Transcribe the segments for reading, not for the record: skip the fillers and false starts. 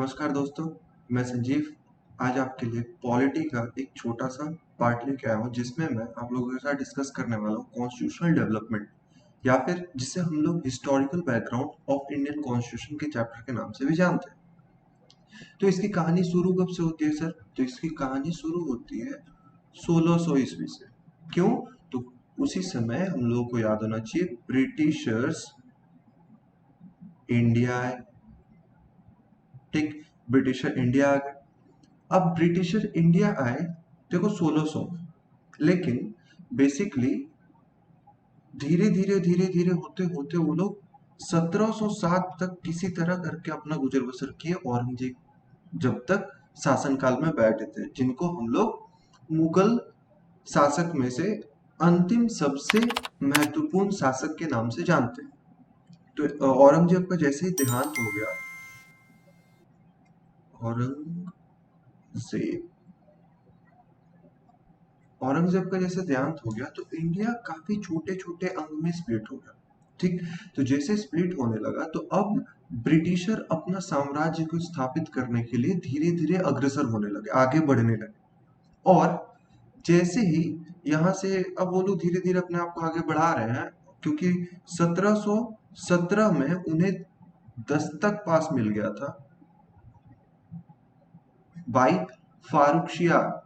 नमस्कार दोस्तों, मैं संजीव। आज आपके लिए पॉलिटी का एक छोटा सा पार्ट लेके आया हूँ जिसमें मैं आप लोगों के साथ डिस्कस करने वाला हूँ कॉन्स्टिट्यूशनल डेवलपमेंट या फिर जिसे हम लोग historical background of Indian constitution के चैप्टर के नाम से भी जानते हैं। तो इसकी कहानी शुरू कब से होती है सर? तो इसकी कहानी शुरू होती है 1600 ईस्वी से। क्यों? तो उसी समय हम लोगों को याद होना चाहिए ब्रिटिशर्स इंडिया आए। ठीक, ब्रिटिशर इंडिया आ गए। अब ब्रिटिशर इंडिया आए देखो 1600, लेकिन बेसिकली धीरे धीरे होते होते वो लोग 1707 तक किसी तरह करके अपना गुजर बसर किए औरंगजेब जब तक शासनकाल में बैठे थे, जिनको हम लोग मुगल शासक में से अंतिम सबसे महत्वपूर्ण शासक के नाम से जानते हैं। तो औरंगजेब का जैसे ही देहांत हो गया, औरंगजेब औरंगजेब का जैसे देहांत हो गया तो इंडिया काफी छोटे छोटे अंग में स्प्लिट हो गया। ठीक, तो जैसे स्प्लिट होने लगा तो अब ब्रिटिशर अपना साम्राज्य को स्थापित करने के लिए धीरे धीरे अग्रसर होने लगे, आगे बढ़ने लगे। और जैसे ही यहाँ से अब वो लोग धीरे धीरे अपने आप को आगे बढ़ा रहे हैं, क्योंकि 1717 में उन्हें दस्तक पास मिल गया था बाई फारुखशियार।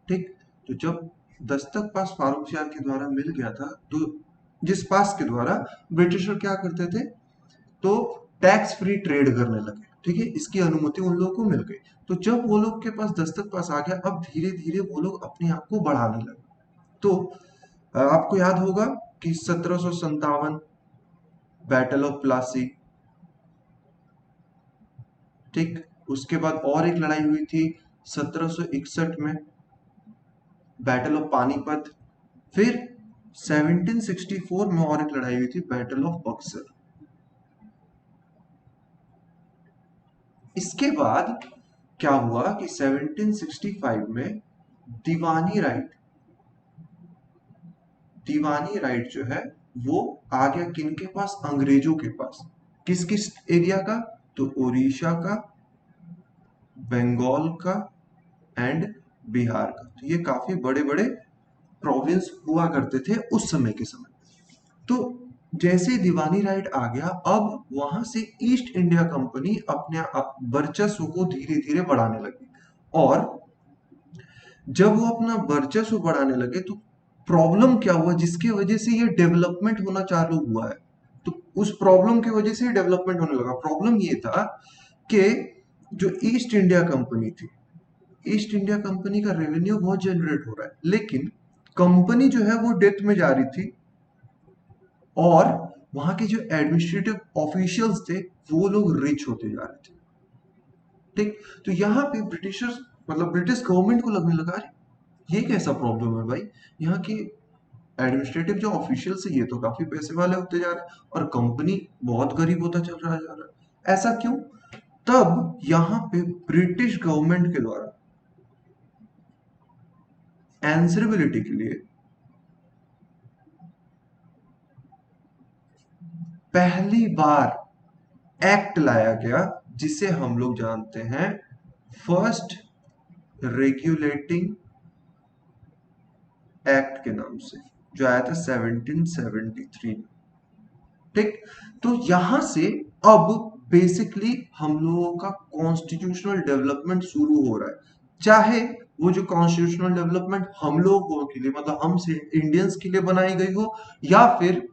ठीक, तो जब दस्तक पास फारुखशियार के द्वारा मिल गया था, तो जिस पास के द्वारा ब्रिटिशर क्या करते थे, तो टैक्स फ्री ट्रेड करने लगे। ठीक है, इसकी अनुमति उन लोगों को मिल गई। तो जब वो लोग के पास दस्तक पास आ गया, अब धीरे धीरे वो लोग अपने आप को बढ़ाने लगे। तो आपको याद होगा कि 1757 बैटल ऑफ प्लासी। ठीक, उसके बाद और एक लड़ाई हुई थी 1761 में, बैटल ऑफ पानीपत। फिर 1764 में और एक लड़ाई हुई थी, बैटल ऑफ बक्सर। इसके बाद क्या हुआ कि 1765 में दीवानी राइट दीवानी राइट जो है वो आ गया किन के पास? अंग्रेजों के पास। किस किस एरिया का? तो उड़ीसा का, बंगाल का एंड बिहार का। तो ये काफी बड़े बड़े प्रोविंस हुआ करते थे उस समय के समय। तो जैसे ही दीवानी राइट आ गया, अब वहां से ईस्ट इंडिया कंपनी अपने वर्चस्व को धीरे धीरे बढ़ाने लगी। और जब वो अपना वर्चस्व बढ़ाने लगे तो प्रॉब्लम क्या हुआ जिसकी वजह से ये डेवलपमेंट होना चालू हुआ है? तो उस प्रॉब्लम की वजह से ही डेवलपमेंट होने लगा। प्रॉब्लम ये था कि जो ईस्ट इंडिया कंपनी थी, ईस्ट इंडिया कंपनी का रेवेन्यू बहुत जनरेट हो रहा है, लेकिन कंपनी जो है वो डेथ में जा रही थी और वहां के जो एडमिनिस्ट्रेटिव ऑफिशियल्स थे वो लोग रिच होते जा रहे थे। ठीक, तो यहाँ पे ब्रिटिशर्स मतलब ब्रिटिश गवर्नमेंट को लगने लगा, अरे ये कैसा प्रॉब्लम है भाई, यहाँ की एडमिनिस्ट्रेटिव जो ऑफिशियल्स है ये तो काफी पैसे वाले होते जा रहे हैं और कंपनी बहुत गरीब होता चल रहा जा रहा है, ऐसा क्यों? तब यहाँ पे ब्रिटिश गवर्नमेंट के द्वारा एंसरेबिलिटी के लिए पहली बार एक्ट लाया गया जिसे हम लोग जानते हैं फर्स्ट रेगुलेटिंग एक्ट के नाम से, जो आया था 1773। ठीक, तो यहां से अब बेसिकली हम लोगों का कॉन्स्टिट्यूशनल डेवलपमेंट शुरू हो रहा है। चाहे वो जो कॉन्स्टिट्यूशनल डेवलपमेंट हम लोगों के लिए मतलब हम इंडियंस के लिए बनाई गई हो, या फिर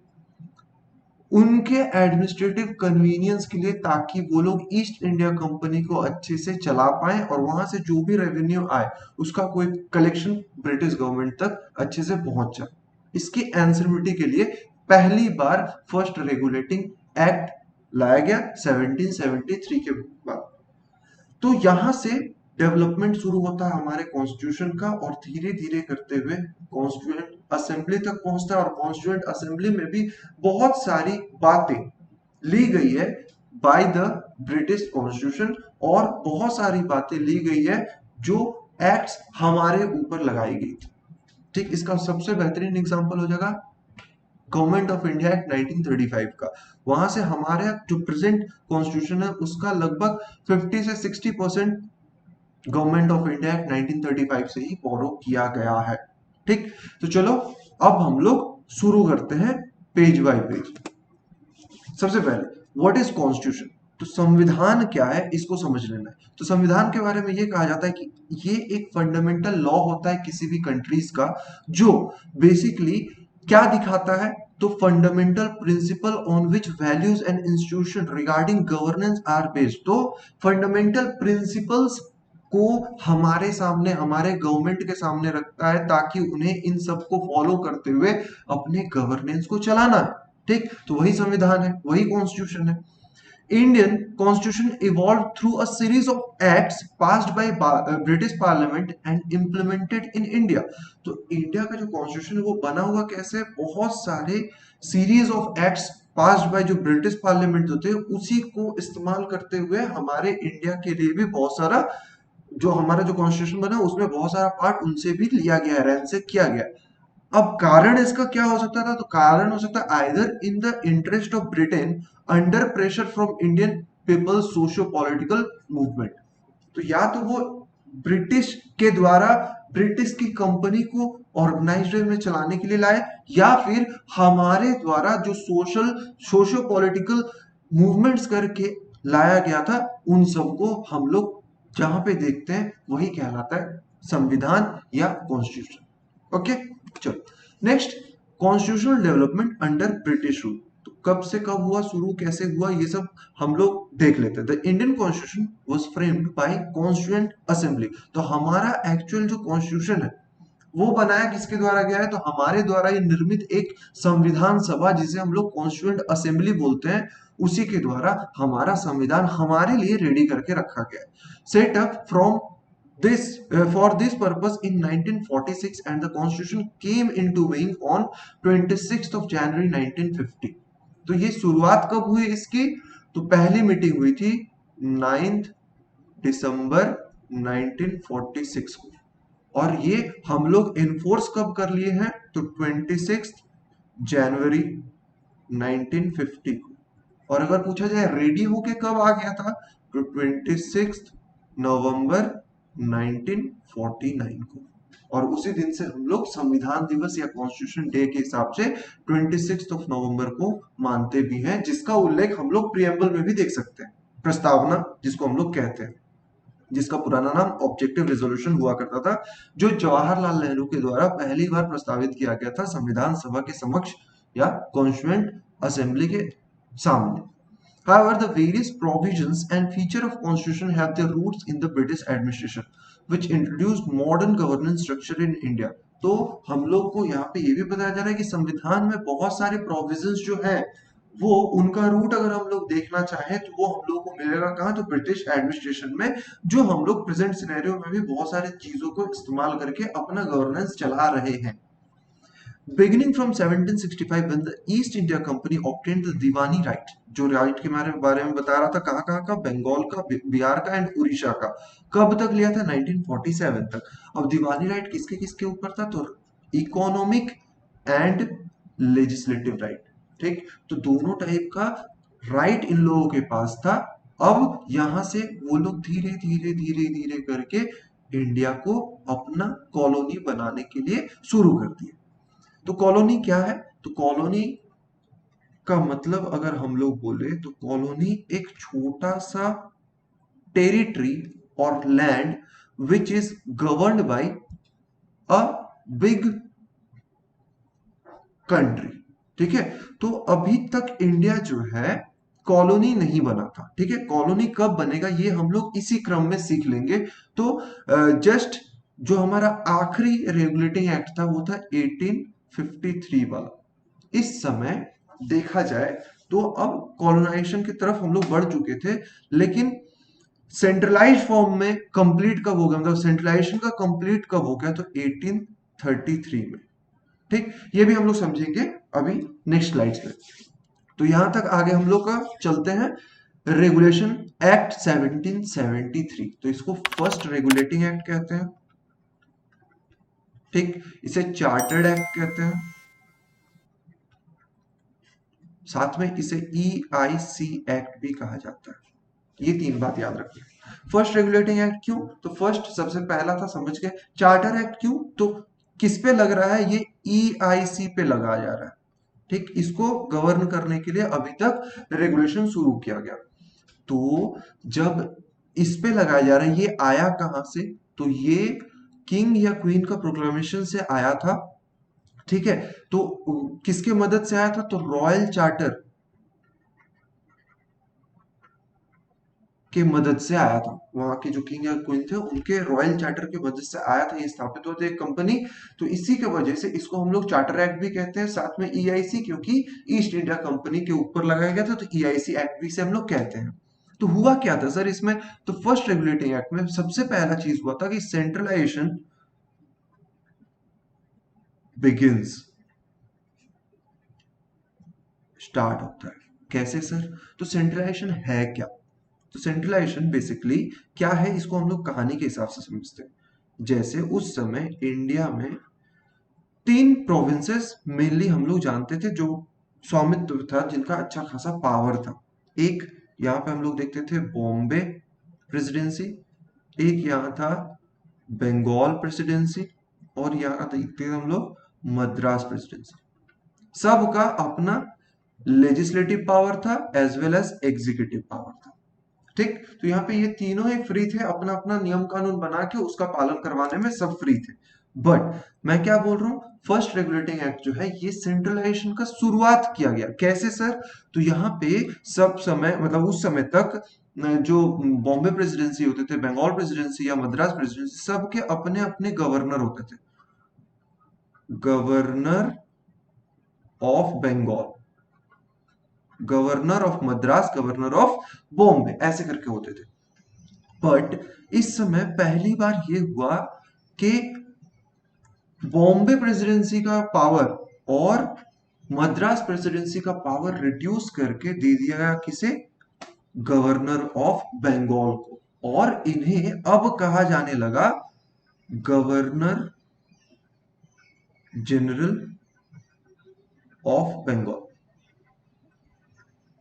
उनके एडमिनिस्ट्रेटिव कन्वीनियंस के लिए, ताकि वो लोग ईस्ट इंडिया कंपनी को अच्छे से चला पाए और वहां से जो भी रेवेन्यू आए उसका कोई कलेक्शन ब्रिटिश गवर्नमेंट तक अच्छे से पहुंच जाए। इसकी आंसरेबिलिटी के लिए पहली बार फर्स्ट रेगुलेटिंग एक्ट लाया गया 1773 के बाद। तो यहां से डेवलपमेंट शुरू होता है हमारे कॉन्स्टिट्यूशन का और धीरे धीरे करते हुए कॉन्स्टिट्यूएंट असेंबली तक पहुंचता है और कॉन्स्टिट्यूएंट असेंबली में भी बहुत सारी बातें ली गई है बाय द ब्रिटिश कॉन्स्टिट्यूशन और बहुत सारी बातें ली गई है जो एक्ट्स हमारे ऊपर लगाई गई थी। ठीक, इसका सबसे बेहतरीन एग्जांपल हो जाएगा गवर्नमेंट ऑफ इंडिया एक्ट 1935 का। वहां से हमारे जो प्रेजेंट कॉन्स्टिट्यूशन है उसका लगभग 50 से 60% गवर्नमेंट ऑफ इंडिया एक्ट 1935 से ही फॉलो किया गया है। ठीक, तो चलो अब हम लोग शुरू करते हैं पेज बाय पेज। सबसे पहले व्हाट इज कॉन्स्टिट्यूशन, तो संविधान क्या है इसको समझ लेना है। तो संविधान के बारे में ये कहा जाता है कि ये एक फंडामेंटल लॉ होता है किसी भी कंट्रीज का, जो बेसिकली क्या दिखाता है, तो fundamental principle on which values and institution regarding governance are based. तो फंडामेंटल प्रिंसिपल्स को हमारे सामने, हमारे गवर्नमेंट के सामने रखता है ताकि उन्हें इन सबको फॉलो करते हुए अपने गवर्नेंस को चलाना है। ठीक, तो वही संविधान है, वही कॉन्स्टिट्यूशन है। Indian constitution evolve through a series of acts passed by British parliament and implemented in India. तो इंडिया का जो कॉन्स्टिट्यूशन है वो बना हुआ कैसे, बहुत सारे series of acts passed by जो ब्रिटिश पार्लियामेंट होते हैं उसी को इस्तेमाल करते हुए हमारे इंडिया के लिए भी बहुत सारा, जो हमारा जो कॉन्स्टिट्यूशन बना उसमें बहुत सारा पार्ट उनसे भी लिया गया है, रैन से किया गया। अब कारण इसका क्या हो सकता था, तो कारण हो सकता है either in the interest of Britain under pressure from Indian people socio political movement. तो या तो वो ब्रिटिश के द्वारा ब्रिटिश की कंपनी को ऑर्गेनाइज्ड वे में चलाने के लिए लाए, या फिर हमारे द्वारा जो सोशियो पॉलिटिकल मूवमेंट्स करके लाया गया था, उन सबको हम लोग जहां पे देखते हैं वही कहलाता है संविधान या कॉन्स्टिट्यूशन। ओके, चलो next, constitutional development under British rule. तो कब से कब हुआ शुरू, कैसे हुआ, ये सब हम लोग देख लेते हैं। The Indian constitution was framed bye constituent assembly. तो हमारा एक्चुअल जो कॉन्स्टिट्यूशन है वो बनाया किसके द्वारा गया है, तो हमारे द्वारा ही निर्मित एक संविधान सभा जिसे हम लोग कॉन्स्टिट्यूएंट असेंबली बोलते हैं, उसी के द्वारा हमारा संविधान हमारे लिए रेडी करके रखा गया है। Set up from this for this purpose in 1946 and the constitution came into being on 26th of January 1950। तो ये शुरुआत कब हुई इसकी, तो पहली मीटिंग हुई थी 9 दिसंबर 1946 को, और ये हम लोग इन्फोर्स कब कर लिए हैं, तो 26 जनवरी 1950 को। और अगर पूछा जाए रेडी होके कब आ गया था, तो 26 नवंबर 1949 को। और उसी दिन से हम लोग संविधान दिवस या कॉन्स्टिट्यूशन डे के हिसाब से 26 ऑफ नवंबर को मानते भी हैं, जिसका उल्लेख हम लोग प्रियम्बल में भी देख सकते हैं, प्रस्तावना जिसको हम लोग कहते हैं, जिसका पुराना नाम ऑब्जेक्टिव रेजोल्यूशन हुआ करता था, जो जवाहरलाल नेहरू के द्वारा पहली बार प्रस्तावित किया गया था संविधान सभा के समक्ष या कॉन्स्टिट्यूएंट असेंबली के सामने। However, the various provisions and feature of constitution have their roots in the British administration, which introduced modern governance structure in India। तो हम लोग को यहाँ पे ये भी बताया जा रहा है कि संविधान में बहुत सारे प्रोविजंस जो हैं वो उनका रूट अगर हम लोग देखना चाहें तो वो हम लोग को मिलेगा कहाँ, तो ब्रिटिश एडमिनिस्ट्रेशन में, जो हम लोग प्रेजेंट सिनेरियो में भी बहुत सारी चीजों को इस्तेमाल करके अपना गवर्नेंस चला रहे हैं। Beginning from 1765 when the East India Company obtained the Deewani right, जो राइट के बारे में बता रहा था, कहाँ कहाँ का, बंगाल का, बिहार का एंड उड़ीसा का, कब तक लिया था, 1947 तक। अब दीवानी राइट किसके किसके ऊपर था, तो इकोनॉमिक एंड लेजिस्लेटिव राइट। ठीक, तो दोनों टाइप का राइट इन लोगों के पास था। अब यहां से वो लोग धीरे धीरे धीरे धीरे करके इंडिया को अपना कॉलोनी बनाने के लिए शुरू कर दिया। तो कॉलोनी क्या है, तो कॉलोनी का मतलब अगर हम लोग बोले तो कॉलोनी एक छोटा सा टेरिटरी और land which is governed bye a big country. ठीक है, तो अभी तक इंडिया जो है कॉलोनी नहीं बना था। ठीक है, कॉलोनी कब बनेगा ये हम लोग इसी क्रम में सीख लेंगे। तो जस्ट जो हमारा आखिरी रेगुलेटिंग एक्ट था वो था 1853 वाला। इस समय देखा जाए तो अब कॉलोनाइजेशन की तरफ हम लोग बढ़ चुके थे, लेकिन सेंट्रलाइज फॉर्म में कंप्लीट कब हो गया, मतलब सेंट्रलाइजेशन का कंप्लीट कब हो गया, तो 1833 में। ठीक, ये भी हम लोग समझेंगे अभी नेक्स्ट स्लाइड्स में। तो यहां तक आगे हम लोग का चलते हैं रेगुलेशन एक्ट 1773। तो इसको फर्स्ट रेगुलेटिंग एक्ट कहते हैं। ठीक, इसे चार्टर्ड एक्ट कहते हैं। साथ में इसे EIC एक्ट भी कहा जाता है। ये 3 बात याद रखिए। फर्स्ट रेगुलेटिंग एक्ट क्यों? तो फर्स्ट सबसे पहला था, समझ गए। चार्टर एक्ट क्यों? तो किस पे लग रहा है? ये EIC पे लगाया जा रहा है। ठीक, इसको गवर्न करने के लिए अभी तक रेगुलेशन शुरू किया गया। तो जब इस पे लगाया जा रहा है, ये आया कहां से? तो ये किंग या क्वीन का प्रोक्लेमेशन से आया था। ठीक है, तो किसके मदद से आया था? तो रॉयल चार्टर के मदद से आया था। वहां के जो किंग या क्वीन थे उनके रॉयल चार्टर की मदद से आया था, ये स्थापित हुआ था एक कंपनी। तो इसी के वजह से इसको हम लोग चार्टर एक्ट भी कहते हैं, साथ में EIC, क्योंकि ईस्ट इंडिया कंपनी के ऊपर लगाया गया था, तो EIC एक्ट भी से हम लोग कहते हैं। तो हुआ क्या था सर इसमें? तो फर्स्ट रेगुलेटिंग एक्ट में सबसे पहला चीज हुआ था कि सेंट्रलाइजेशन बिगिंस, स्टार्ट होता है। कैसे सर? तो सेंट्रलाइजेशन है क्या? तो सेंट्रलाइजेशन बेसिकली क्या है, इसको हम लोग कहानी के हिसाब से समझते हैं। जैसे उस समय इंडिया में 3 प्रोविंसेस मेनली हम लोग जानते थे जो स्वामित्व था, जिनका अच्छा खासा पावर था। एक यहाँ पे हम लोग देखते थे बॉम्बे प्रेसिडेंसी, एक यहाँ था बंगाल प्रेसिडेंसी, और यहाँ देखते थे हम लोग मद्रास प्रेसिडेंसी। सबका अपना लेजिस्लेटिव पावर था as well as executive power था। ठीक, तो यहाँ पे ये तीनों ही फ्री थे, अपना अपना नियम कानून बना के उसका पालन करवाने में सब फ्री थे। बट मैं क्या बोल रहा हूँ, फर्स्ट रेगुलेटिंग एक्ट जो है ये सेंट्रलाइजेशन का शुरुआत किया गया। कैसे सर? तो यहाँ पे सब समय, मतलब उस समय तक जो बॉम्बे प्रेसिडेंसी होते थे, बंगाल प्रेसिडेंसी या मद्रास प्रेसिडेंसी, सबके अपने अपने गवर्नर होते थे। Governor of Bengal, governor of Madras, governor of Bombay, ऐसे करके होते थे। बट इस समय पहली बार ये हुआ कि बॉम्बे प्रेसिडेंसी का पावर और मद्रास प्रेसिडेंसी का पावर रिड्यूस करके दे दिया गया किसे? गवर्नर ऑफ बंगाल को। और इन्हें अब कहा जाने लगा गवर्नर जनरल ऑफ बंगाल।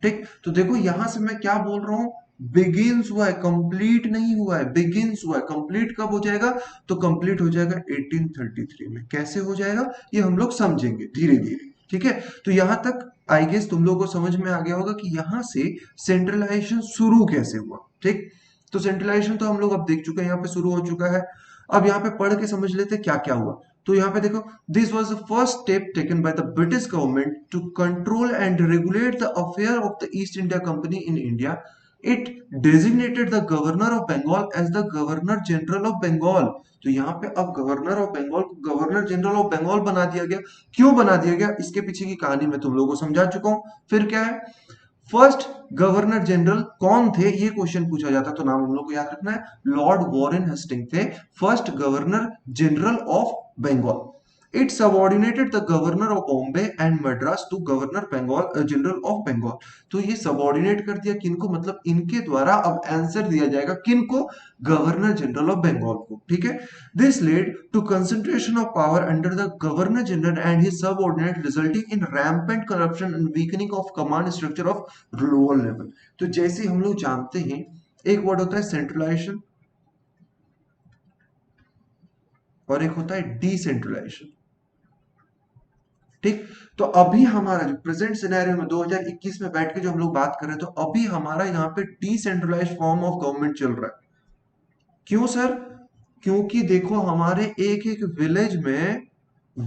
ठीक, तो देखो यहां से मैं क्या बोल रहा हूं, बिगिंस हुआ है, कंप्लीट नहीं हुआ है, बिगिंस हुआ है। कंप्लीट कब हो जाएगा? तो कंप्लीट हो जाएगा 1833 में। कैसे हो जाएगा ये हम लोग समझेंगे धीरे धीरे। ठीक है, तो यहां तक आई गेस तुम लोगों को समझ में आ गया होगा कि यहां से सेंट्रलाइजेशन शुरू कैसे हुआ। ठीक, तो सेंट्रलाइजेशन तो हम लोग अब देख चुके हैं, यहाँ पे शुरू हो चुका है। अब यहाँ पे पढ़ के समझ लेते क्या क्या हुआ। तो यहाँ पे देखो, this was the first step taken by the British government to control and regulate the affair of the East India Company in India. It designated the governor of Bengal as the governor general of Bengal. तो यहाँ पे अब governor of Bengal को governor general of Bengal बना दिया गया। क्यों बना दिया गया, इसके पीछे की कहानी मैं तुम लोगों को समझा चुका हूं। फिर क्या है, फर्स्ट गवर्नर जनरल कौन थे, ये क्वेश्चन पूछा जाता, तो नाम हम लोग को याद रखना है, लॉर्ड वॉरेन हेस्टिंग थे first governor general of Bengal. It subordinated the governor of Bombay and Madras to governor Bengal general of Bengal. तो ये सबऑर्डिनेट कर दिया किनको, मतलब इनके द्वारा अब आंसर दिया जाएगा किनको? गवर्नर जनरल ऑफ बंगाल को। ठीक है, this led to concentration of power under the governor general and his subordinate, resulting in rampant corruption and weakening of command structure of lower level। तो जैसे हम लोग जानते हैं, एक वर्ड होता है सेंट्रलाइजेशन और एक होता है डिसेंट्रलाइजेशन। ठीक, तो अभी हमारा जो प्रेजेंट सिनेरियो में 2021 में बैठ के जो हम लोग बात कर रहे हैं, तो अभी हमारा यहाँ पे डिसेंट्रलाइज्ड फॉर्म ऑफ गवर्नमेंट चल रहा है। क्यों सर? क्योंकि देखो हमारे एक एक विलेज में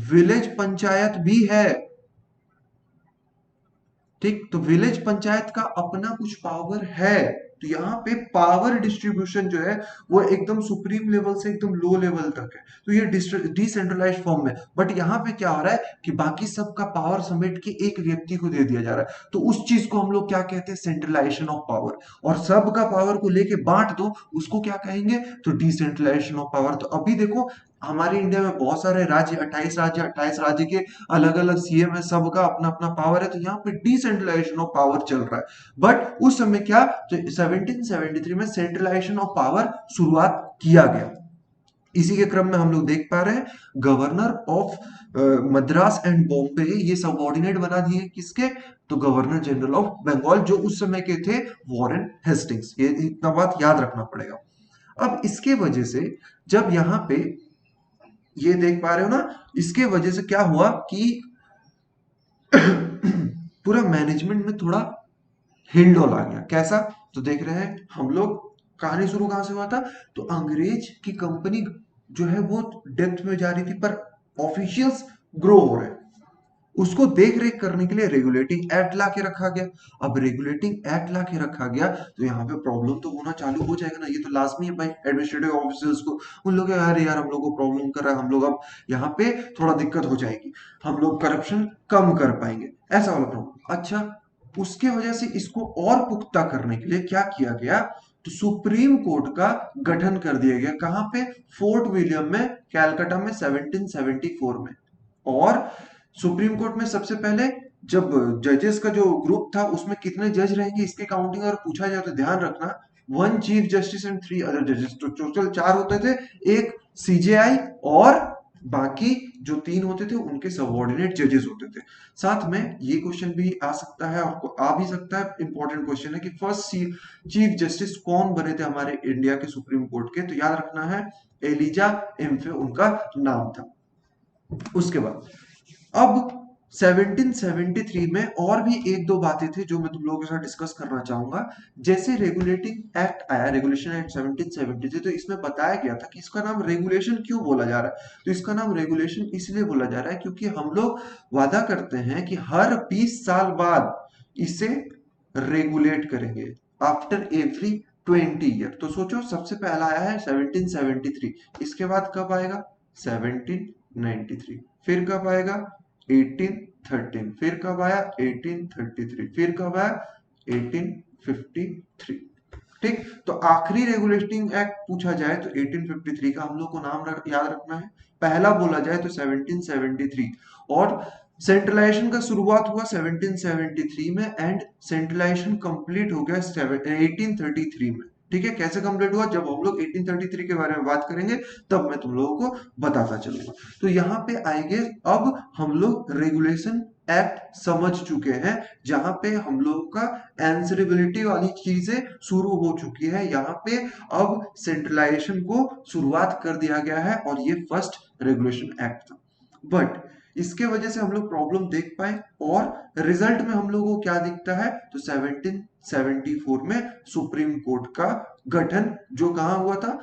विलेज पंचायत भी है। ठीक, तो विलेज पंचायत का अपना कुछ पावर है। तो यहाँ पे पावर डिस्ट्रीब्यूशन जो है वो एकदम सुप्रीम लेवल से एकदम लो लेवल तक है। तो ये डिसेंट्रलाइज्ड फॉर्म में, बट यहाँ पे क्या हो रहा है कि बाकी सबका पावर समेट के एक व्यक्ति को दे दिया जा रहा है। तो उस चीज को हम लोग क्या कहते हैं? Centralisation of power. और सबका पावर को लेके बांट दो, उसको क्या कहेंगे? तो डिसेंट्रलाइजेशन ऑफ पावर। तो अभी देखो हमारे इंडिया में बहुत सारे राज्य, 28 राज्य, 28 राज्य के अलग अलग सीएम है, सबका अपना अपना पावर है। तो यहाँ पे डिसेंट्रलाइजेशन ऑफ पावर चल रहा है। बट उस समय क्या, तो 1773 में सेंट्रलाइजेशन ऑफ पावर शुरुआत किया गया। इसी के क्रम में हम लोग देख पा रहे हैं governor of Madras and Bombay ये सबऑर्डिनेट बना दिए किसके, तो गवर्नर जनरल ऑफ बंगाल जो उस समय के थे वॉरेन हेस्टिंग्स। ये इतना बात याद रखना पड़ेगा। अब इसके वजह से जब यहाँ पे ये देख पा रहे हो ना, इसके वजह से क्या हुआ कि पूरा मैनेजमेंट में थोड़ा हिलडोल आ गया। कैसा, तो देख रहे हैं हम लोग कहानी शुरू कहां से हुआ था, तो अंग्रेज की कंपनी जो है वो डेप्थ में जा रही थी पर ऑफिशियल्स ग्रो हो रहे हैं, उसको देख रेख करने के लिए रेगुलेटिंग एक्ट ला के रखा गया। अब रेगुलेटिंग एक्ट ला के रखा गया तो यहाँ पे प्रॉब्लम तो होना चालू हो जाएगा ना, ये तो लाजमी है भाई एडमिनिस्ट्रेटिव ऑफिसर्स को, उन लोग अरे यार हम लोग को प्रॉब्लम कर रहा है, हम लोग अब यहाँ पे थोड़ा दिक्कत हो जाएगी, हम लोग करप्शन कम कर पाएंगे, ऐसा वाला प्रॉब्लम। अच्छा, उसके वजह से इसको और पुख्ता करने के लिए क्या किया गया, तो सुप्रीम कोर्ट का गठन कर दिया गया। कहां पे, फोर्ट विलियम में, कैलकाटा में 1774 में। और सुप्रीम कोर्ट में सबसे पहले जब जजेस का जो ग्रुप था उसमें कितने जज रहेंगे इसके काउंटिंग अगर पूछा जाए तो ध्यान रखना, 1 चीफ जस्टिस एंड 3 अदर जजेस, तो टोटल 4 होते थे, एक सीजेआई और बाकी जो 3 होते थे उनके सबऑर्डिनेट जजेस होते थे। साथ में ये क्वेश्चन भी आ सकता है और आ भी सकता है, इंपॉर्टेंट क्वेश्चन है कि फर्स्ट चीफ जस्टिस कौन बने थे हमारे इंडिया के सुप्रीम कोर्ट के, तो याद रखना है एलिजा एम्फे उनका नाम था। उसके बाद अब 1773 में और भी एक दो बातें थी जो मैं तुम लोगों के साथ डिस्कस करना चाहूंगा। जैसे रेगुलेटिंग एक्ट आया, रेगुलेशन एक्ट 1773, तो इसमें बताया गया था कि इसका नाम रेगुलेशन क्यों बोला जा रहा है, तो इसका नाम रेगुलेशन इसलिए बोला जा रहा है क्योंकि हम लोग वादा करते हैं कि हर 20 साल बाद इसे रेगुलेट करेंगे, आफ्टर एवरी 20 ईयर। तो सोचो सबसे पहला आया है 1773, इसके बाद कब आएगा 1793, फिर कब आएगा 1813, फिर कब आया 1833, फिर कब आया 1853। ठीक, तो आखिरी रेगुलेटिंग एक्ट पूछा जाए तो 1853 का हम लोग को नाम याद रखना है। पहला बोला जाए तो 1773, और सेंट्रलाइजेशन का शुरुआत हुआ 1773 में एंड सेंट्रलाइजेशन कंप्लीट हो गया 1833 में। ठीक है, कैसे कंप्लीट हुआ, जब हम लोग 1833 के बारे में बात करेंगे तब मैं तुम लोगों को बताता चलूंगा। तो यहाँ पे आएंगे, अब हम लोग रेगुलेशन एक्ट समझ चुके हैं जहां पे हम लोग का एंसरेबिलिटी वाली चीजें शुरू हो चुकी है, यहाँ पे अब सेंट्रलाइजेशन को शुरुआत कर दिया गया है और ये फर्स्ट रेगुलेशन एक्ट था। बट इसके वजह से हम लोग प्रॉब्लम देख पाए और रिजल्ट में हम लोगों को क्या दिखता है, तो 1774 में सुप्रीम कोर्ट का गठन जो कहां हुआ था,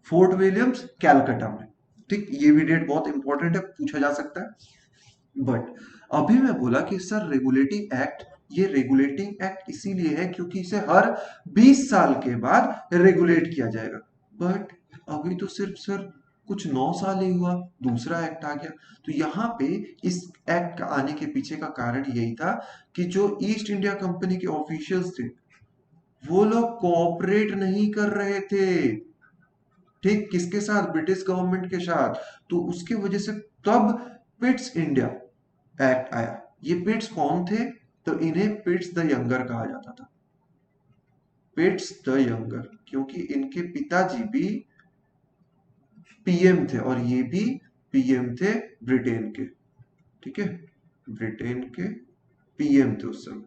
फोर्ट विलियम्स कैलकाटा में। ठीक, ये भी डेट बहुत इंपॉर्टेंट है, पूछा जा सकता है। बट अभी मैं बोला कि सर रेगुलेटिंग एक्ट, ये रेगुलेटिंग एक्ट इसीलिए है क्योंकि इसे हर 20 साल के बाद रेगुलेट किया जाएगा। बट अभी तो सिर्फ सर कुछ 9 साल ही हुआ, दूसरा एक्ट आ गया। तो यहाँ पे इस एक्ट का आने के पीछे का कारण यही था कि जो ईस्ट इंडिया कंपनी के ऑफिशियल्स थे वो लोग कोऑपरेट नहीं कर रहे थे, ठीक, किसके साथ, ब्रिटिश गवर्नमेंट के साथ। तो उसके वजह से तब पिट्स इंडिया एक्ट आया। ये पिट्स कौन थे, तो इन्हें पिट्स द यंगर कहा जाता था, पिट्स द यंगर, क्योंकि इनके पिताजी भी पीएम थे और ये भी पीएम थे ब्रिटेन के। ठीक है, ब्रिटेन के पीएम थे उस समय।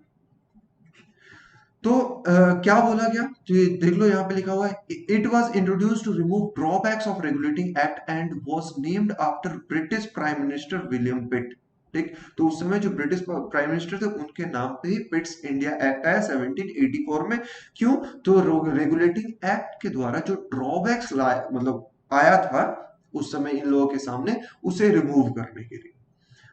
तो क्या बोला गया, तो ये देख लो यहाँ पे लिखा हुआ है, it was introduced to remove drawbacks of regulating act and was named after British prime minister William Pitt. ठीक, तो उस समय जो ब्रिटिश प्राइम मिनिस्टर थे उनके नाम पे ही पिट्स इंडिया एक्ट आया 1784 में। क्यों, तो रेगुलेटिंग एक्ट के द्वारा जो ड्रॉबैक्स मतलब आया था उस समय इन लोगों के सामने, उसे रिमूव करने के लिए।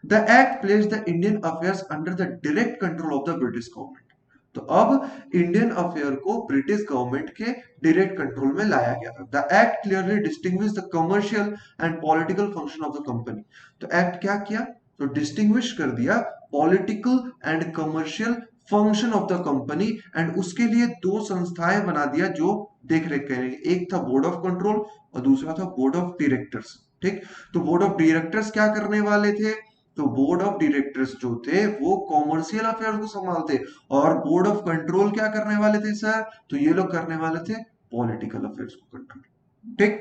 The act place the Indian affairs under the direct control of the British government. तो अब इंडियन अफेयर को ब्रिटिश गवर्नमेंट के डायरेक्ट कंट्रोल में लाया गया था। The act clearly distinguish the commercial and political function of the company. तो act क्या किया, तो डिस्टिंग्विश कर दिया political and commercial function of the company, and उसके लिए दो संस्थाएं बना दिया जो देख रेख करेंगे, एक था बोर्ड ऑफ कंट्रोल और दूसरा था बोर्ड ऑफ डायरेक्टर्स। ठीक, तो बोर्ड ऑफ डायरेक्टर्स क्या करने वाले थे, तो बोर्ड ऑफ डायरेक्टर्स जो थे वो कॉमर्शियल अफेयर्स को संभालते, और बोर्ड ऑफ कंट्रोल क्या करने वाले थे सर, तो ये लोग करने वाले थे पॉलिटिकल अफेयर्स को कंट्रोल। ठीक,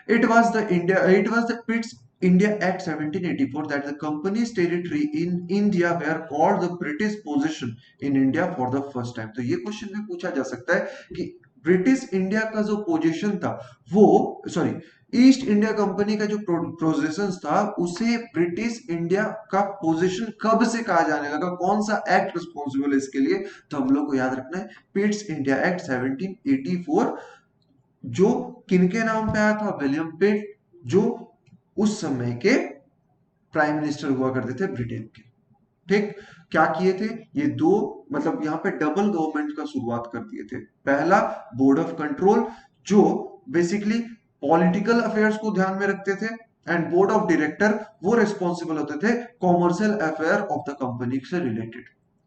It was the Pitt's India Act 1784 that the company's territory in India were called the British possession in India for the first time. तो ये क्वेश्चन भी पूछा जा सकता है कि ब्रिटिश इंडिया का जो पोजीशन था वो, सॉरी, ईस्ट इंडिया कंपनी का जो पोजीशन था उसे ब्रिटिश इंडिया का पोजीशन कब से कहा जाने लगा, कौन सा एक्ट रिस्पॉन्सिबल है इसके लिए? तो हम लोग को याद रखना है पिट्स इंडिया एक्ट 1784, जो किनके नाम पे आया था? विलियम पिट, जो उस समय के प्राइम मिनिस्टर हुआ करते थे ब्रिटेन के। ठीक, क्या किए थे ये दो, मतलब यहाँ पे डबल गवर्नमेंट का शुरुआत कर दिए थे। पहला बोर्ड ऑफ कंट्रोल, जो बेसिकली पॉलिटिकल अफेयर्स को ध्यान में रखते थे, एंड बोर्ड ऑफ डायरेक्टर वो रिस्पॉन्सिबल होते थे commercial affair of the company से रिलेटेड।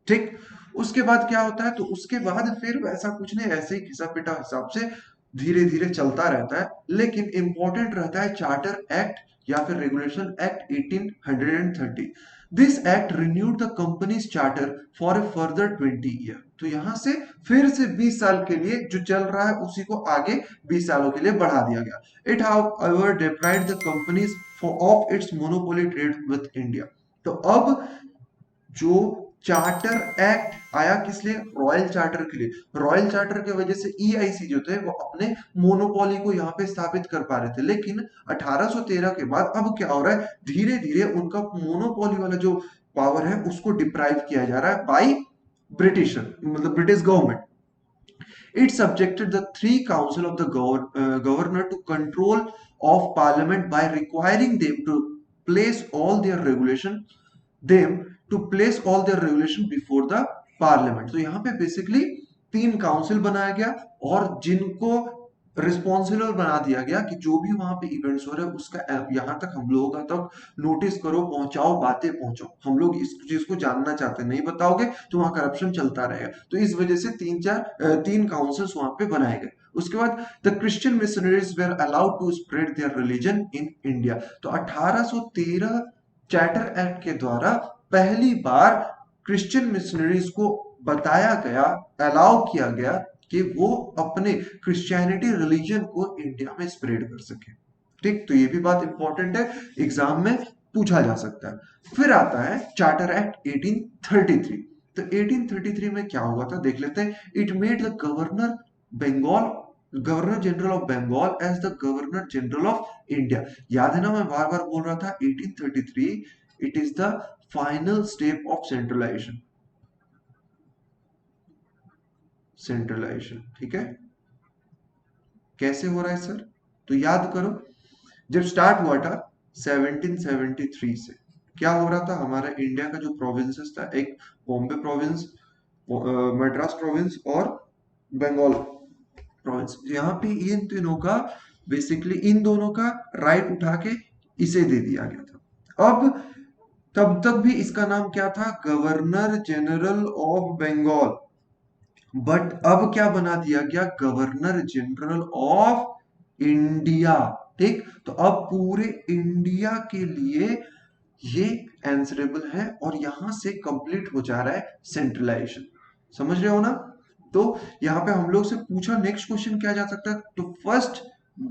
ठीक, उसके बाद क्या होता है? तो उसके बाद फिर ऐसा कुछ नहीं, ऐसे ही घिसा पिटा हिसाब से धीरे धीरे चलता रहता है, लेकिन इंपॉर्टेंट रहता है चार्टर एक्ट या फिर regulation act 1830। This act renewed the companies charter for a further 20 year. तो यहां से फिर से 20 साल के लिए जो चल रहा है उसी को आगे 20 सालों के लिए बढ़ा दिया गया। It however deprived the companies of its monopoly trade with India. तो अब जो चार्टर एक्ट आया किस लिए? रॉयल चार्टर के लिए। रॉयल चार्टर की वजह से ईआईसी जो थे वो अपने मोनोपोली को यहाँ पे स्थापित कर पा रहे थे, लेकिन 1813 के बाद अब क्या हो रहा है? धीरे धीरे उनका मोनोपोली वाला जो पावर है उसको डिप्राइव किया जा रहा है बाई ब्रिटिशर, मतलब British government. It subjected the three council of the governor to control of parliament by requiring them to place all their regulation before the parliament। तो यहाँ पे बेसिकली तीन काउंसिल बनाया गया और जिनको रिस्पॉन्सिबल बना दिया गया कि जो भी वहां पे इवेंट्स हो रहे हैं उसका यहाँ तक हम लोगों का तक नोटिस करो, पहुंचाओ, बातें पहुंचाओ। हम लोग इस चीज को जानना चाहते हैं, नहीं बताओगे तो वहां करप्शन चलता रहेगा। तो इस वजह से तीन काउंसिल्स वहां पे बनाए गए। उसके बाद the Christian missionaries were allowed to spread their religion in India. तो 1813 चार्टर एक्ट के द्वारा पहली बार क्रिश्चियन मिशनरीज को बताया गया, अलाउ किया गया कि वो अपने क्रिश्चियनिटी रिलीजन को इंडिया में स्प्रेड कर सके। ठीक, तो ये भी बात इंपॉर्टेंट है, एग्जाम में पूछा जा सकता है। फिर आता है चार्टर एक्ट 1833। तो 1833 में क्या हुआ था देख लेते हैं। It made the governor general of Bengal as the governor general of India. याद है ना, मैं बार बार बोल रहा था 1833 it is the final step of centralization. ठीक है, कैसे हो रहा है सर? तो याद करो, जब स्टार्ट हुआ था 1773 से, क्या हो रहा था? हमारा इंडिया का जो प्रोविंसेस था, एक बॉम्बे प्रोविंस, मद्रास प्रोविंस और बंगाल प्रोविंस, यहाँ पे इन तीनों का बेसिकली इन दोनों का राइट उठा के इसे दे दिया गया था। अब तब तक भी इसका नाम क्या था? Governor general of Bengal. But अब क्या बना दिया गया? Governor general of India. ठीक, तो अब पूरे इंडिया के लिए ये आंसरेबल है और यहां से कंप्लीट हो जा रहा है सेंट्रलाइजेशन। समझ रहे हो ना? तो यहां पे हम लोग से पूछा नेक्स्ट क्वेश्चन क्या जा सकता है? तो first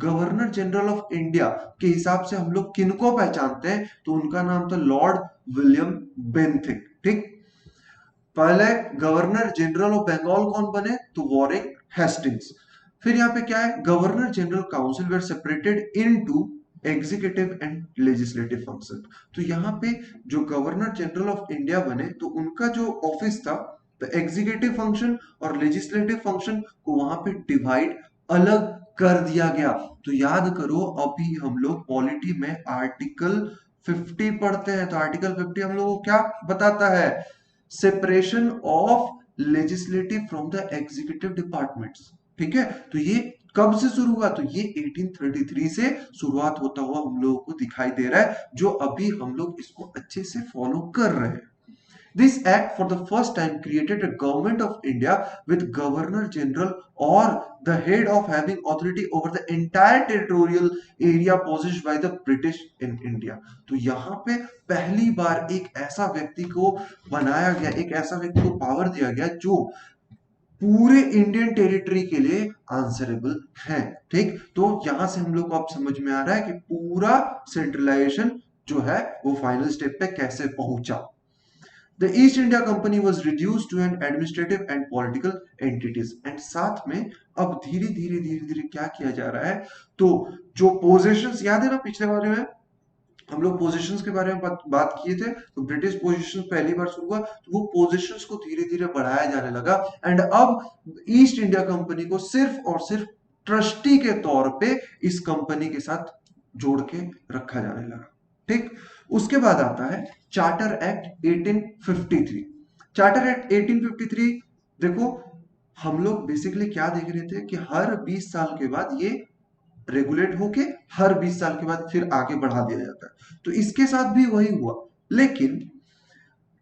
governor general of India के हिसाब से हम लोग किनको पहचानते हैं? तो उनका नाम था लॉर्ड विलियम बेंथिक। ठीक, पहले गवर्नर जनरल ऑफ बंगाल कौन बने? तो वॉरेन हेस्टिंग्स। फिर यहाँ पे क्या है? Governor general council were separated into executive and legislative function. तो यहाँ पे जो गवर्नर जनरल ऑफ इंडिया बने तो उनका जो ऑफिस था, तो एग्जीक्यूटिव फंक्शन और लेजिस्लेटिव फंक्शन को वहां पे डिवाइड अलग कर दिया गया। तो याद करो, अभी हम लोग पॉलिटी में आर्टिकल 50 पढ़ते हैं, तो आर्टिकल 50 हम लोग को क्या बताता है? Separation of legislative from the executive departments. ठीक है, तो ये कब से शुरू हुआ? तो ये 1833 से शुरुआत होता हुआ हम लोगों को दिखाई दे रहा है, जो अभी हम लोग इसको अच्छे से फॉलो कर रहे हैं। This act for the first time created a government of India with governor general or the head of having authority over the entire territorial area possessed by the British in India। तो यहाँ पे पहली बार एक ऐसा व्यक्ति को बनाया गया, एक ऐसा व्यक्ति को पावर दिया गया जो पूरे इंडियन टेरिटरी के लिए आंसरेबल है। ठीक, तो यहां से हम लोग को अब समझ में आ रहा है कि पूरा सेंट्रलाइजेशन जो है वो फाइनल स्टेप पे कैसे पहुंचा। The East India Company was reduced to an administrative and political entities, and साथ में अब धीरे धीरे धीरे धीरे क्या किया जा रहा है, तो जो पोजेशंस याद है ना पिछले बारे में हम लोग पोजीशंस के बारे में बात किए थे, तो ब्रिटिश पोजीशन पहली बार शुरू हुआ, तो वो पोजीशंस को धीरे धीरे बढ़ाया जाने लगा, एंड अब ईस्ट इंडिया कंपनी को सिर्फ और सिर्फ ट्रस्टी के तौर पे इस कंपनी के साथ जोड़ के रखा जाने लगा। ठीक, उसके बाद आता है चार्टर एक्ट 1853। चार्टर एक्ट 1853, देखो हम लोग बेसिकली क्या देख रहे थे कि हर 20 साल के बाद ये रेगुलेट होके हर 20 साल के बाद फिर आगे बढ़ा दिया जाता है, तो इसके साथ भी वही हुआ, लेकिन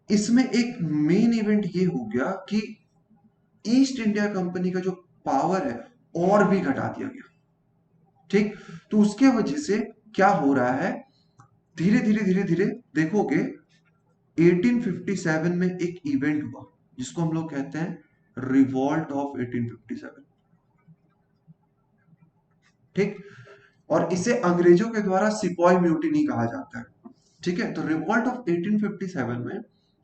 इसमें एक मेन इवेंट ये हो गया कि ईस्ट इंडिया कंपनी का जो पावर है और भी घटा दिया गया। ठीक, तो उसके वजह से क्या हो रहा है, धीरे धीरे धीरे धीरे देखोगे 1857 में एक इवेंट हुआ जिसको हम लोग कहते हैं रिवॉल्ट ऑफ 1857। ठीक, और इसे अंग्रेजों के द्वारा सिपॉय म्यूटिनी कहा जाता है। ठीक है, तो रिवॉल्ट ऑफ 1857 में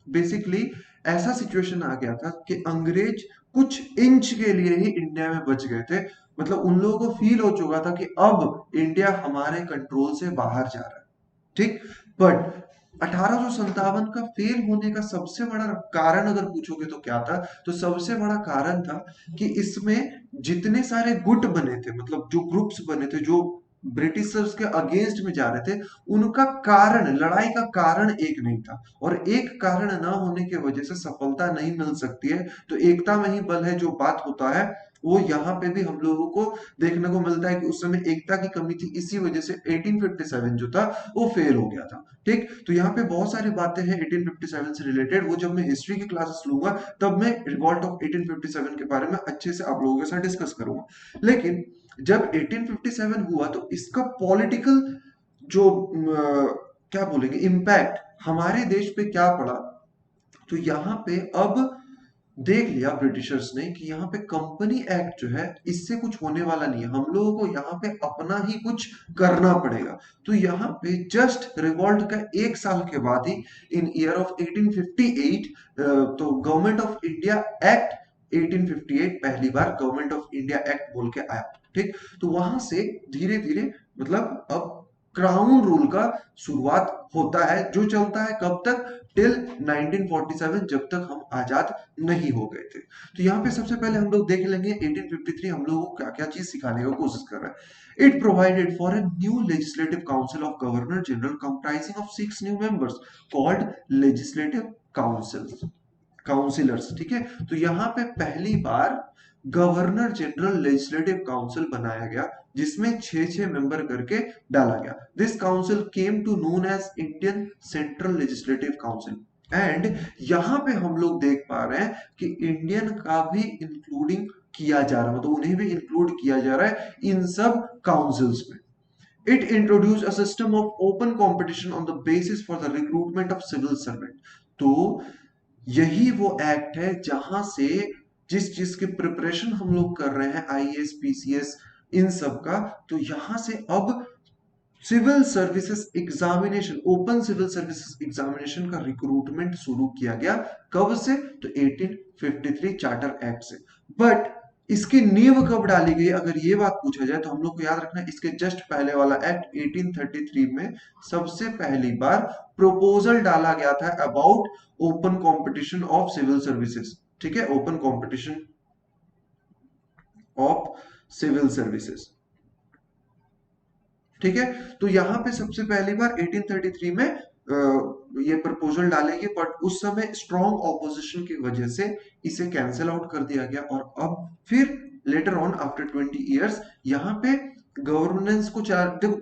बेसिकली ऐसा सिचुएशन आ गया था कि अंग्रेज कुछ इंच के लिए ही इंडिया में बच गए थे, मतलब उन लोगों को फील हो चुका था कि अब इंडिया हमारे कंट्रोल से बाहर जा रहा है। ठीक, बट 1857 का फेल होने का सबसे बड़ा कारण अगर पूछोगे तो क्या था, तो सबसे बड़ा कारण था कि इसमें जितने सारे गुट बने थे, मतलब जो ग्रुप्स बने थे जो ब्रिटिशर्स के अगेंस्ट में जा रहे थे, उनका कारण, लड़ाई का कारण एक नहीं था, और एक कारण ना होने की वजह से सफलता नहीं मिल सकती है, तो एकता में ही बल है जो बात होता है, वो यहाँ पे भी हम लोगों को देखने को मिलता है कि उस समय एकता की कमी थी, इसी वजह से 1857 जो था वो फेल हो गया था। ठीक, तो यहाँ पे बहुत सारी बातें हैं 1857 से रिलेटेड, वो जब मैं हिस्ट्री की क्लासेस लूंगा तब मैं रिवॉल्ट ऑफ 1857 के बारे में अच्छे से आप लोगों के साथ डिस्कस करूंगा। लेकिन जब 1857 हुआ तो इसका पॉलिटिकल जो क्या बोलेंगे इम्पैक्ट हमारे देश पे क्या पड़ा, तो यहाँ पे अब देख लिया ब्रिटिशर्स ने कि यहाँ पे कंपनी एक्ट जो है इससे कुछ होने वाला नहीं है, हम लोगों को यहाँ पे अपना ही कुछ करना पड़ेगा। तो यहाँ पे जस्ट रिवॉल्ट का एक साल के बाद ही इन ईयर ऑफ 1858 तो गवर्नमेंट ऑफ इंडिया एक्ट 1858 पहली बार गवर्नमेंट ऑफ इंडिया एक्ट बोल के आया। ठीक, तो वहां से धीरे धीरे मतलब अब क्राउन रूल का शुरुआत होता है, जो चलता है कब तक, टिल 1947, जब तक हम आजाद नहीं हो गए थे। तो यहाँ पे सबसे पहले हम लोग देख लेंगे 1853 हम लोगों को क्या क्या चीज सिखाने की कोशिश कर रहा है। It provided for a new legislative council of governor general comprising of 6 new members called legislative councillors. ठीक है, तो यहाँ पे पहली बार गवर्नर जनरल लेजिस्लेटिव काउंसिल बनाया गया जिसमें 6 मेंबर करके डाला गया। This council came to known as Indian central legislative council, and यहां पे हम लोग देख पा रहे हैं कि इंडियन का भी इंक्लूडिंग किया जा रहा है, मतलब उन्हें भी इंक्लूड किया जा रहा है इन सब काउंसिल्स में। It introduced a system of open competition on the basis for the recruitment of civil servant। तो यही वो एक्ट है जहां से जिस चीज की प्रिपरेशन हम लोग कर रहे हैं आईएएस पीसीएस इन सब का, तो यहां से अब civil services examination, open civil services examination का रिक्रूटमेंट शुरू किया गया। कब से, तो 1853 चार्टर एक्ट से। बट इसकी नींव कब डाली गई अगर ये बात पूछा जाए तो हम लोग को याद रखना है इसके जस्ट पहले वाला एक्ट 1833 में सबसे पहली बार प्रोपोजल डाला गया था about open competition of civil services. ठीक है, open competition of civil services. ठीक है, तो यहां पे सबसे पहली बार 1833 में ये प्रपोजल डालेगी, बट उस समय स्ट्रॉन्ग ऑपोजिशन की वजह से इसे कैंसिल आउट कर दिया गया, और अब फिर लेटर ऑन आफ्टर 20 इयर्स यहाँ पे गवर्नेंस को देखो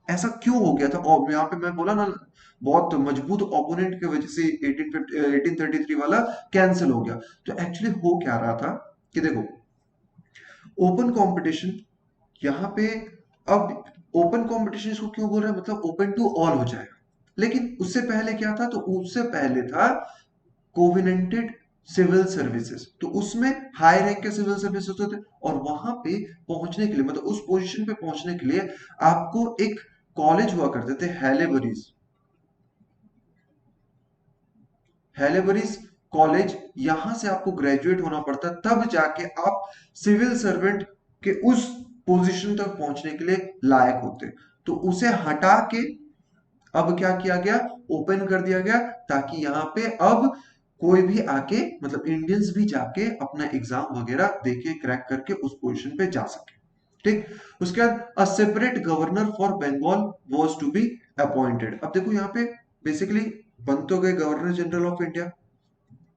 ऐसा क्यों हो गया था, और यहाँ पे मैं बोला ना बहुत मजबूत ओपोनेंट की वजह से 1833 वाला कैंसिल हो गया। तो एक्चुअली हो क्या रहा था कि देखो ओपन कंपटीशन यहाँ पे, अब ओपन कंपटीशन इसको क्यों बोल रहे हैं, मतलब ओपन टू ऑल हो जाएगा, लेकिन उससे पहले क्या था, तो उससे पहले था कोविनेंटेड सिविल सर्विसेज, तो उसमें हाई रैंक के सिविल सर्विसेज होते थे, और वहां पे पहुंचने के लिए, मतलब उस पोजीशन पे पहुंचने के लिए आपको एक कॉलेज हुआ करते थे, हेलेबरीज। हेलेबरीज कॉलेज, यहां से आपको ग्रेजुएट होना पड़ता, तब जाके आप सिविल सर्वेंट के उस पोजीशन तक पहुंचने के लिए लायक होते। तो उसे हटा के अब क्या किया गया, ओपन कर दिया गया, ताकि यहाँ पे अब कोई भी आके, मतलब इंडियंस भी जाके अपना एग्जाम वगैरह देके क्रैक करके उस पोजीशन पे जा सके। ठीक, उसके बाद a separate governor for Bengal was to be appointed. अब देखो यहाँ पे बेसिकली बन तो गए गवर्नर जनरल ऑफ इंडिया,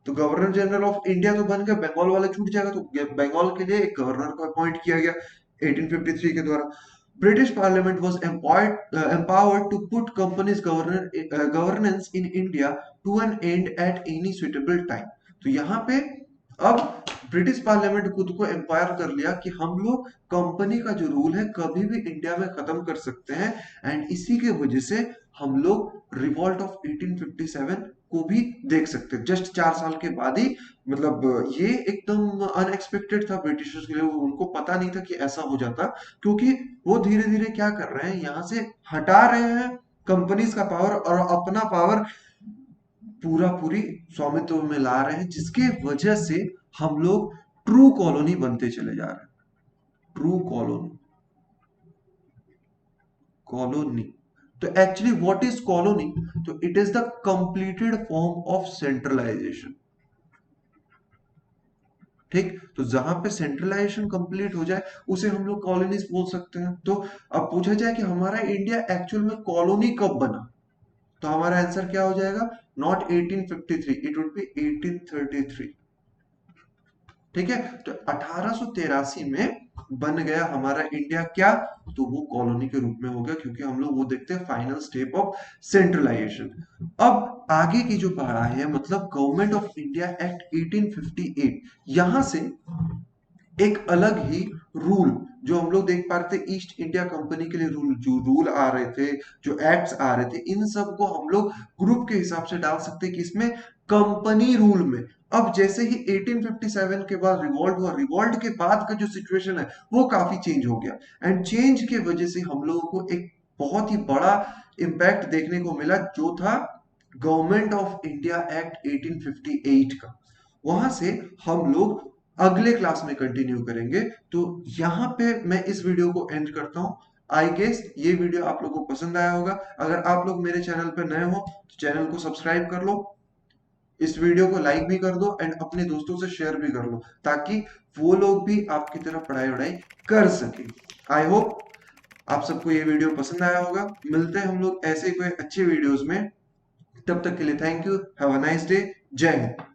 तो गवर्नर जनरल ऑफ इंडिया तो बन गया, बंगाल वाला छूट जाएगा, तो बंगाल के लिए एक गवर्नर को अपॉइंट किया गया 1853 के द्वारा। British parliament was empowered to put companies governance in India to an end at any suitable time। तो यहाँ पे अब ब्रिटिश पार्लियामेंट खुद को एम्पायर कर लिया कि हम लोग कंपनी का जो रूल है कभी भी इंडिया में खत्म कर सकते हैं, एंड इसी के वजह से हम लोग रिवॉल्ट ऑफ 1857 को भी देख सकते हैं जस्ट 4 साल के बाद ही। मतलब ये एकदम अनएक्सपेक्टेड था ब्रिटिशर्स के लिए, उनको पता नहीं था कि ऐसा हो जाता, क्योंकि वो धीरे धीरे क्या कर रहे हैं, यहाँ से हटा रहे हैं कंपनीज का पावर और अपना पावर पूरी स्वामित्व में ला रहे हैं, जिसके वजह से हम लोग ट्रू कॉलोनी बनते चले जा रहे हैं। ट्रू कॉलोनी, कॉलोनी, तो एक्चुअली व्हाट इज कॉलोनी, तो it is the completed form of centralization. ठीक, तो जहां पे सेंट्रलाइजेशन कंप्लीट हो जाए उसे हम लोग कॉलोनीज बोल सकते हैं। तो अब पूछा जाए कि हमारा इंडिया एक्चुअल में कॉलोनी कब बना, तो हमारा आंसर क्या हो जाएगा, नॉट 1853, इट वुड बी 1833। ठीक है, तो 1883 में बन गया हमारा इंडिया, क्या, तो वो कॉलोनी के रूप में हो गया, क्योंकि हम लोग वो देखते हैं फाइनल स्टेप ऑफ सेंट्रलाइजेशन। अब आगे की जो पढ़ाई है, मतलब गवर्नमेंट ऑफ इंडिया एक्ट 1858, यहां से एक अलग ही रूल जो हम लोग देख पा रहे थे, ईस्ट इंडिया कंपनी के लिए रूल, जो रूल आ रहे थे, जो एक्ट्स आ रहे थे, इन सब को हम लोग ग्रुप के हिसाब से डाल सकते हैं कि इसमें कंपनी रूल में। अब जैसे ही 1857 के बाद रिवॉल्ट हुआ, रिवॉल्ट के बाद का जो सिचुएशन है वो काफी चेंज हो गया, एंड चेंज के वजह से हम लोगों को एक बहुत ही बड़ा इंपैक्ट देखने को मिला, जो था गवर्नमेंट ऑफ इंडिया एक्ट 1858 का। वहां से हम लोग अगले क्लास में कंटिन्यू करेंगे। तो यहाँ पे मैं इस वीडियो को एंड करता हूँ। आई गेस ये वीडियो आप लोगों को पसंद आया होगा। अगर आप लोग मेरे चैनल पर नए हो तो चैनल को सब्सक्राइब कर लो, इस वीडियो को लाइक भी कर दो, एंड अपने दोस्तों से शेयर भी कर लो, ताकि वो लोग भी आपकी तरह पढ़ाई वढ़ाई कर सके। आई होप आप सबको ये वीडियो पसंद आया होगा। मिलते हैं हम लोग ऐसे कोई अच्छे वीडियोस में, तब तक के लिए thank you, have a nice day, जय हिंद।